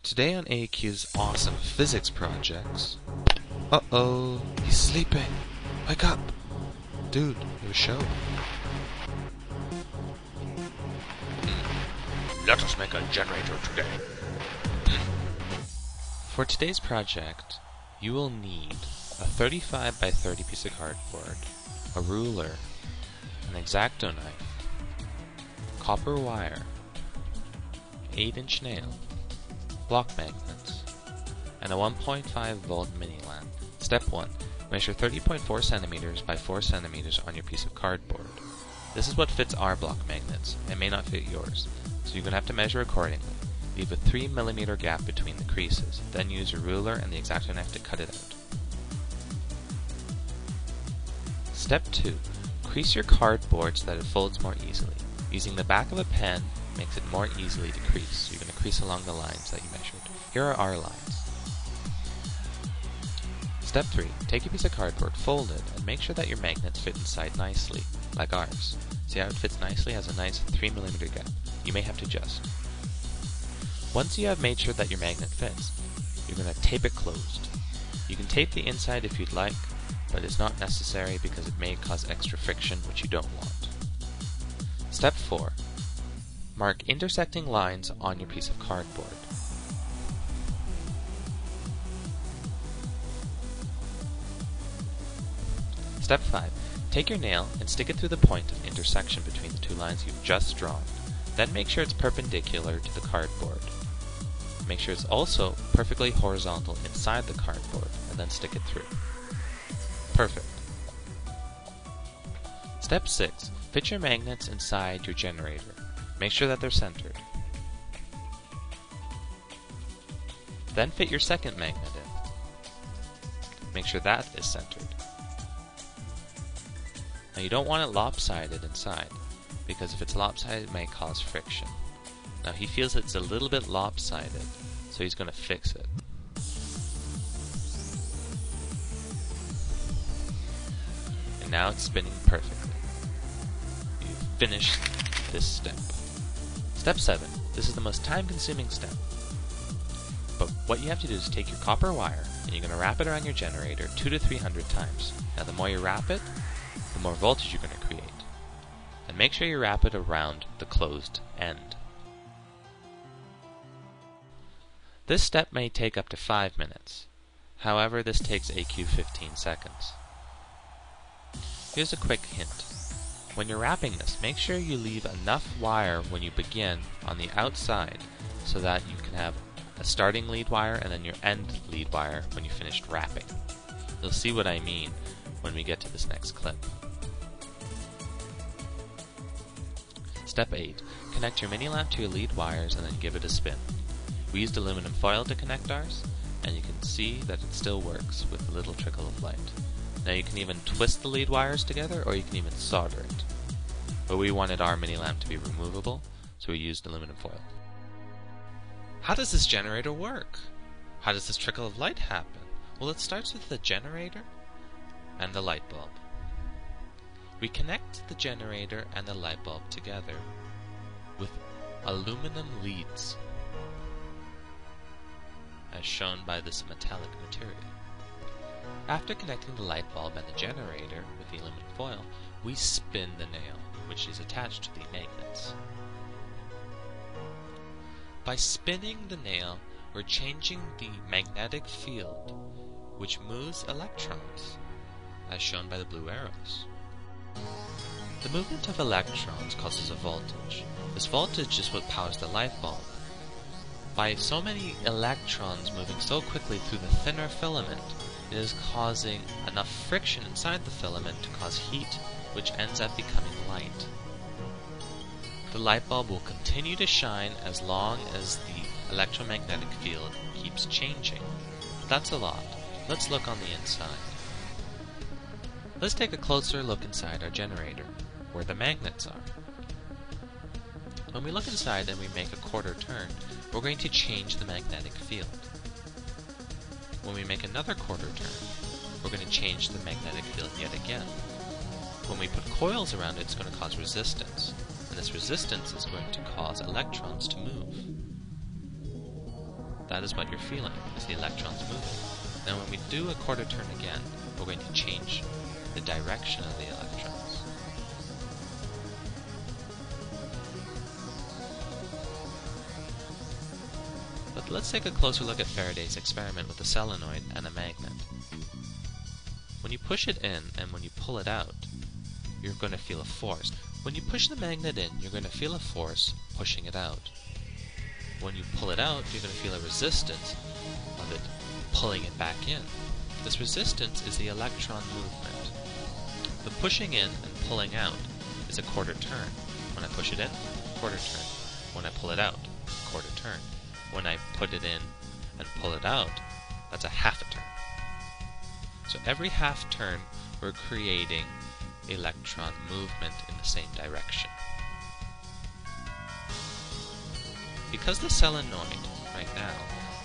Today on AQ's awesome physics projects. Uh-oh, he's sleeping. Wake up. Dude, your show. Let us make a generator today. For today's project, you will need a 35 by 30 piece of cardboard, a ruler, an X-Acto knife, copper wire, 8-inch nail, block magnets, and a 1.5 volt mini lamp. Step 1. Measure 30.4 centimeters by 4 centimeters on your piece of cardboard. This is what fits our block magnets. It may not fit yours, so you're going to have to measure accordingly. Leave a 3 millimeter gap between the creases, then use your ruler and the X-Acto knife to cut it out. Step 2. Crease your cardboard so that it folds more easily. Using the back of a pen makes it more easily to crease, so you're going to crease along the lines that you measured. Here are our lines. Step 3. Take your piece of cardboard, fold it, and make sure that your magnets fit inside nicely, like ours. See how it fits nicely? It has a nice 3 millimeter gap. You may have to adjust. Once you have made sure that your magnet fits, you're going to tape it closed. You can tape the inside if you'd like, but it's not necessary because it may cause extra friction, which you don't want. Step 4. Mark intersecting lines on your piece of cardboard. Step 5. Take your nail and stick it through the point of intersection between the two lines you've just drawn. Then make sure it's perpendicular to the cardboard. Make sure it's also perfectly horizontal inside the cardboard, and then stick it through. Perfect. Step 6. Fit your magnets inside your generator. Make sure that they're centered. Then fit your second magnet in. Make sure that is centered. Now you don't want it lopsided inside, because if it's lopsided it may cause friction. Now he feels it's a little bit lopsided, so he's going to fix it. And now it's spinning perfectly. You've finished this step. Step 7. This is the most time-consuming step. But what you have to do is take your copper wire and you're going to wrap it around your generator 200 to 300 times. Now the more you wrap it, the more voltage you're going to create. And make sure you wrap it around the closed end. This step may take up to 5 minutes. However, this takes AQ 15 seconds. Here's a quick hint. When you're wrapping this, make sure you leave enough wire when you begin on the outside so that you can have a starting lead wire and then your end lead wire when you finished wrapping. You'll see what I mean when we get to this next clip. Step 8. Connect your mini lamp to your lead wires and then give it a spin. We used aluminum foil to connect ours, and you can see that it still works with a little trickle of light. Now you can even twist the lead wires together, or you can even solder it. But we wanted our mini lamp to be removable, so we used aluminum foil. How does this generator work? How does this trickle of light happen? Well, it starts with the generator and the light bulb. We connect the generator and the light bulb together with aluminum leads, as shown by this metallic material. After connecting the light bulb and the generator with the aluminum foil, we spin the nail, which is attached to the magnets. By spinning the nail, we're changing the magnetic field, which moves electrons, as shown by the blue arrows. The movement of electrons causes a voltage. This voltage is what powers the light bulb. By so many electrons moving so quickly through the thinner filament, it is causing enough friction inside the filament to cause heat, which ends up becoming light. The light bulb will continue to shine as long as the electromagnetic field keeps changing. That's a lot. Let's look on the inside. Let's take a closer look inside our generator, where the magnets are. When we look inside and we make a quarter turn, we're going to change the magnetic field. When we make another quarter turn, we're going to change the magnetic field yet again. When we put coils around it, it's going to cause resistance, and this resistance is going to cause electrons to move. that is what you're feeling, is the electrons moving. Now when we do a quarter turn again, we're going to change the direction of the electrons. But let's take a closer look at Faraday's experiment with a solenoid and a magnet. When you push it in and when you pull it out, you're going to feel a force. When you push the magnet in, you're going to feel a force pushing it out. When you pull it out, you're going to feel a resistance of it pulling it back in. This resistance is the electron movement. The pushing in and pulling out is a quarter turn. When I push it in, quarter turn. When I pull it out, quarter turn. When I put it in and pull it out, that's a half a turn. So every half turn, we're creating electron movement in the same direction. Because the solenoid, right now,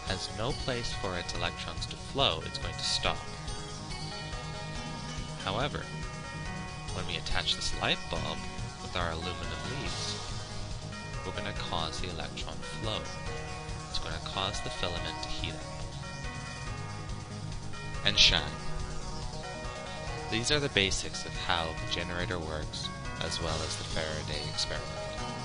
has no place for its electrons to flow, it's going to stop. However, when we attach this light bulb with our aluminum leads, we're going to cause the electron flow. It's going to cause the filament to heat up and shine. These are the basics of how the generator works, as well as the Faraday experiment.